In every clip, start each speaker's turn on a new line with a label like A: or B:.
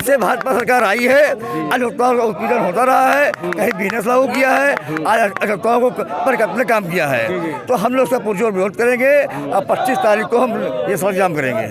A: से भाजपा सरकार आई है अधिवक्ताओं का उत्पीड़न होता रहा है, कहीं बिजनेस लागू किया है, आज अधिवक्ताओं को पर अपने काम किया है। तो हम लोग उसका पुरजोर विरोध करेंगे। अब 25 तारीख को हम ये सड़क जाम करेंगे।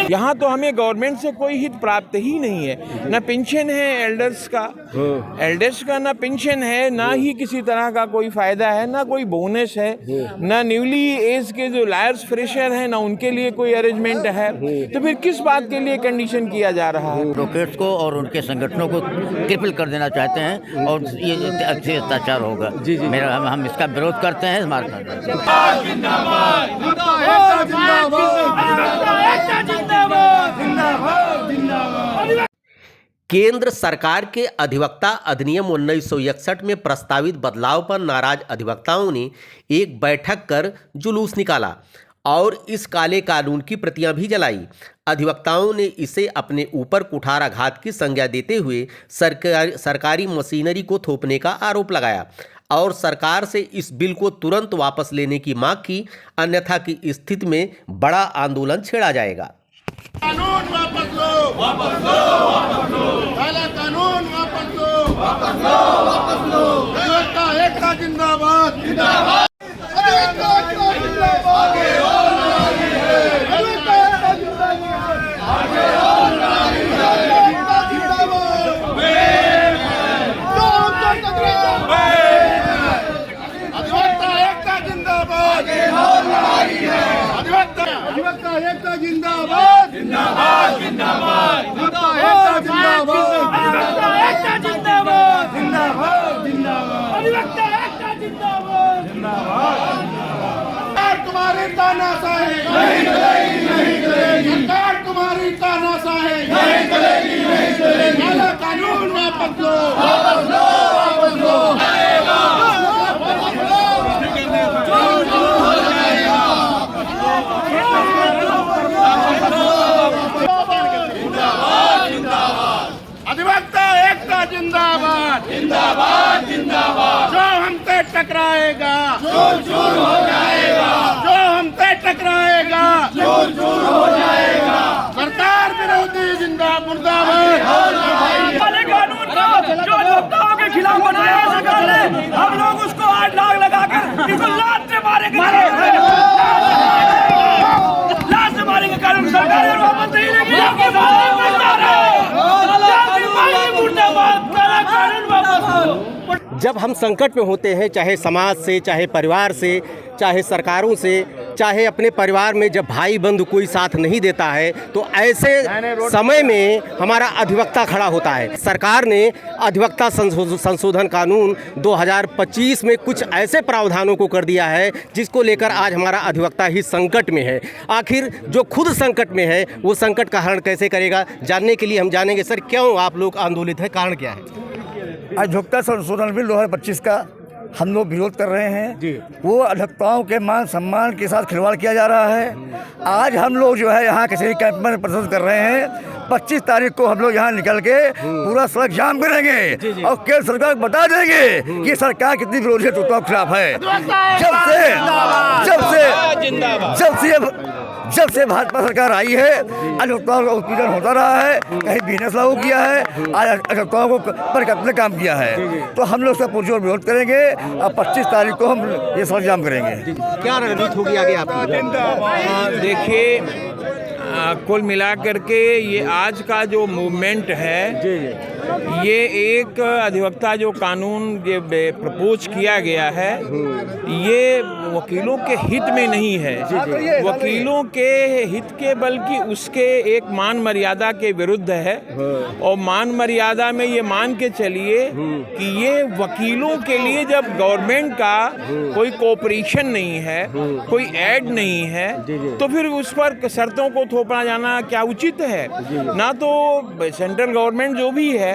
B: यहाँ तो हमें गवर्नमेंट से कोई हित प्राप्त ही नहीं है, ना पेंशन है एल्डर्स का ना पेंशन है, ना ही किसी तरह का कोई फायदा है, ना कोई बोनस है, ना न्यूली एज के जो लायर्स फ्रेशर हैं ना उनके लिए कोई अरेंजमेंट है। तो फिर किस बात के लिए कंडीशन किया जा रहा है?
C: एडवोकेट्स को और उनके संगठनों को क्रिपल कर देना चाहते हैं और ये अच्छे अत्याचार होगा। मेरा हम इसका विरोध करते हैं।
D: केंद्र सरकार के अधिवक्ता अधिनियम 1961 में प्रस्तावित बदलाव पर नाराज अधिवक्ताओं ने एक बैठक कर जुलूस निकाला और इस काले कानून की प्रतियां भी जलाई। अधिवक्ताओं ने इसे अपने ऊपर कुठाराघात की संज्ञा देते हुए सरकारी मशीनरी को थोपने का आरोप लगाया और सरकार से इस बिल को तुरंत वापस लेने की मांग की, अन्यथा की स्थिति में बड़ा आंदोलन छेड़ा जाएगा।
E: कानून वापस लो, वापस लो, वापस लो, काला कानून वापस लो, वापस लो, वापस लो, अधिवक्ता एकता जिंदाबाद, जिंदाबाद, अधिवक्ता एकता जिंदाबाद, आगे और लड़ाई है, अधिवक्ता एकता जिंदाबाद, आगे और लड़ाई है, एकता जिंदाबाद, जो हमसे टकराए, अधिवक्ता एकता जिंदाबाद, आगे और लड़ाई है, अधिवक्ता एकता जिंदाबाद, जिंदाबाद, जिंदाबाद, अधिवक्ता एकता जिंदाबाद, जिंदाबाद, जिंदाबाद, अधिवक्ता एकता जिंदाबाद, जिंदाबाद। सरकार तुम्हारी तानाशाही नहीं चलेगी, नहीं चलेगी। सरकार तुम्हारी तानाशाही नहीं चलेगी, नहीं चलेगी। काला कानून वापस लो, वापस लो, वापस लो, आएगा, वापस लो, अधिवक्ता एकता जिंदाबाद, जिंदाबाद, जिंदाबाद, जो हमसे टकराएगा चूर चूर हो जाएगा, जो हमसे टकराएगा चूर चूर हो जाएगा। सरकार विरोधी जिंदाबाद, मुर्दाबाद।
F: काले कानून का जो अधिवक्ताओं के खिलाफ बनाया है सरकार ने, हम लोग उसको 8 लाख लगाकर बिल्कुल लात से मारेंगे, लात से मारेंगे। कानून सरकार वापस नहीं लेगी।
D: जब हम संकट में होते हैं, चाहे समाज से, चाहे परिवार से, चाहे सरकारों से, चाहे अपने परिवार में जब भाई बंधु कोई साथ नहीं देता है, तो ऐसे समय में हमारा अधिवक्ता खड़ा होता है। सरकार ने अधिवक्ता संशोधन कानून 2025 में कुछ ऐसे प्रावधानों को कर दिया है जिसको लेकर आज हमारा अधिवक्ता ही संकट में है। आखिर जो खुद संकट में है वो संकट का हरण कैसे करेगा, जानने के लिए हम जानेंगे। सर, क्यों आप लोग आंदोलित हैं, कारण क्या है?
A: अधिवक्ता संशोधन बिल 2025 का हम लोग विरोध कर रहे हैं जी। वो अधिवक्ताओं के मान सम्मान के साथ खिलवाड़ किया जा रहा है। आज हम लोग जो है यहाँ कचहरी कैंप में प्रदर्शन कर रहे हैं। 25 तारीख को हम लोग यहाँ निकल के पूरा सड़क जाम करेंगे और केंद्र सरकार को बता देंगे कि सरकार कितनी विरोधी अधिवक्ताओं के खिलाफ है। जब से भाजपा सरकार आई है अधिवक्ताओं का उत्पीड़न होता रहा है, कहीं बिजनेस लागू किया है, आज अधिवक्ताओं को पर अपने काम किया है। तो हम लोग उसका पुरजोर विरोध करेंगे। अब 25 तारीख को हम ये सड़क जाम करेंगे।
D: क्या रणनीति होगी आगे आपकी?
B: देखिए, कुल मिलाकर के ये आज का जो मूवमेंट है, ये एक अधिवक्ता जो कानून ये प्रपोज किया गया है, ये वकीलों के हित में नहीं है, वकीलों के हित के बल्कि उसके एक मान मर्यादा के विरुद्ध है। और मान मर्यादा में ये मान के चलिए कि ये वकीलों के लिए जब गवर्नमेंट का कोई कोऑपरेशन नहीं है, कोई ऐड नहीं है, तो फिर उस पर शर्तों को थोपना जाना क्या उचित है? ना तो सेंट्रल गवर्नमेंट जो भी है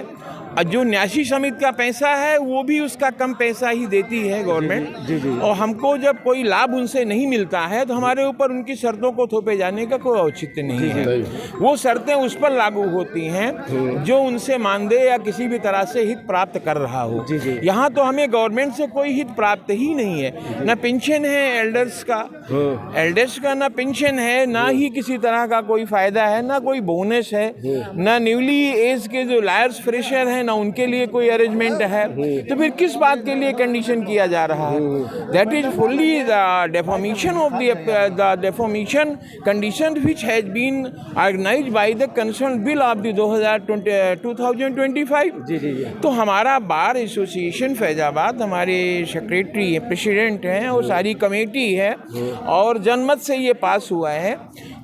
B: जो न्यासी समिति का पैसा है वो भी उसका कम पैसा ही देती है गवर्नमेंट, और हमको जब कोई लाभ उनसे नहीं मिलता है तो हमारे ऊपर उनकी शर्तों को थोपे जाने का कोई औचित्य नहीं है। वो शर्तें उस पर लागू होती हैं जो उनसे मानदेय या किसी भी तरह से हित प्राप्त कर रहा हो। यहाँ तो हमें गवर्नमेंट से कोई हित प्राप्त ही नहीं है, ना पेंशन है एल्डर्स का ना पेंशन है, ना ही किसी तरह का कोई फायदा है, ना कोई बोनस है, ना न्यूली एज के जो लायर्स फ्रेशर हैं ना उनके लिए कोई अरेंजमेंट है। तो फिर किस बात के लिए कंडीशन किया जा रहा है? That is fully the deformation of the deformation condition which has been organized by the concern bill of the 2025। तो हमारा बार एसोसिएशन फैजाबाद, हमारे सेक्रेटरी प्रेसिडेंट हैं और सारी कमेटी है, और जनमत से ये पास हुआ है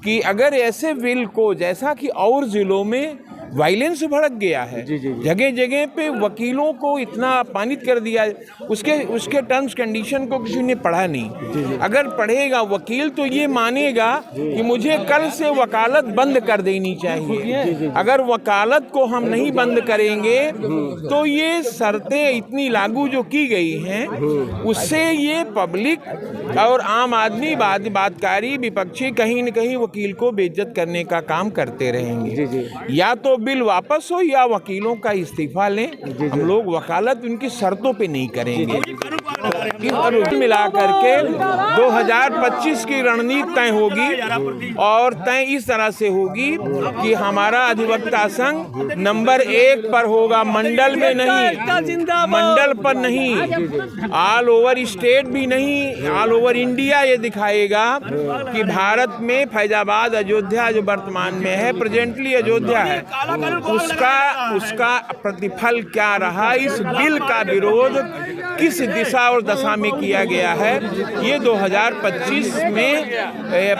B: कि अगर ऐसे बिल को, जैसा कि और ज़िलों में वायलेंस भड़क गया है, जगह जगह पे वकीलों को इतना अपमानित कर दिया, उसके टर्म्स कंडीशन को किसी ने पढ़ा नहीं। अगर पढ़ेगा वकील तो ये मानेगा कि मुझे कल से वकालत बंद कर देनी चाहिए। अगर वकालत को हम नहीं बंद करेंगे तो ये शर्तें इतनी लागू जो की गई हैं उससे ये पब्लिक और आम आदमी बातकारी विपक्षी कहीं न कहीं वकील को बेइज्जत करने का काम करते रहेंगे। या तो बिल वापस हो या वकीलों का इस्तीफा लें, हम लोग वकालत उनकी शर्तों पे नहीं करेंगे। मिला करके 2025 की रणनीति तय होगी, और तय इस तरह से होगी कि हमारा अधिवक्ता संघ नंबर 1 पर होगा, मंडल में नहीं, मंडल पर नहीं, ऑल ओवर स्टेट भी नहीं, ऑल ओवर इंडिया ये दिखाएगा कि भारत में फैजाबाद अयोध्या जो वर्तमान में है, प्रेजेंटली अयोध्या है, उसका प्रतिफल क्या रहा, इस बिल का विरोध किस दिशा और दशा में किया गया है, ये 2025 में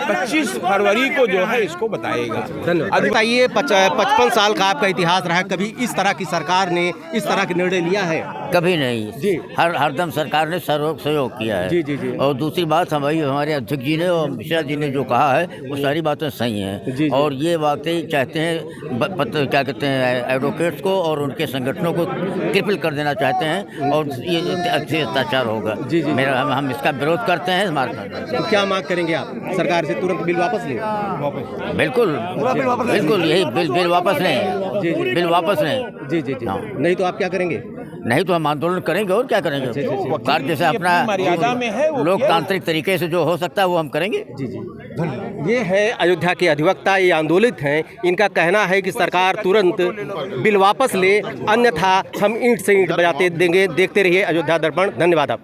B: 25 फरवरी को जो है इसको बताएगा।
D: धन्यवाद। बताइए, 55 साल का आपका इतिहास रहा है, कभी इस तरह की सरकार ने इस तरह के निर्णय लिया है?
C: कभी नहीं जी। हरदम सरकार ने सहयोग किया है।
D: जी।
C: और दूसरी बात हमारे अध्यक्ष जी ने और मिश्रा जी ने जो कहा है वो सारी बातें सही हैं। और ये वाकई चाहते हैं क्या कहते हैं एडवोकेट्स को और उनके संगठनों को क्रिपल कर देना चाहते हैं, और ये अच्छे अत्याचार होगा। मेरा हम इसका विरोध करते हैं।
D: तो क्या मांग करेंगे आप सरकार से? तुरंत बिल वापस लें?
C: बिल्कुल यही बिल वापस लें, बिल वापस लें।
D: जी। नहीं तो आप क्या करेंगे?
C: नहीं तो हम आंदोलन करेंगे, और क्या करेंगे? सरकार जैसे अपना लोकतांत्रिक तरीके से जो हो सकता है वो हम करेंगे।
D: जी। ये है अयोध्या के अधिवक्ता, ये आंदोलित हैं। इनका कहना है कि सरकार तुरंत बिल वापस ले, अन्यथा हम ईंट से ईंट बजाते देंगे। देखते रहिए अयोध्या दर्पण। धन्यवाद आप।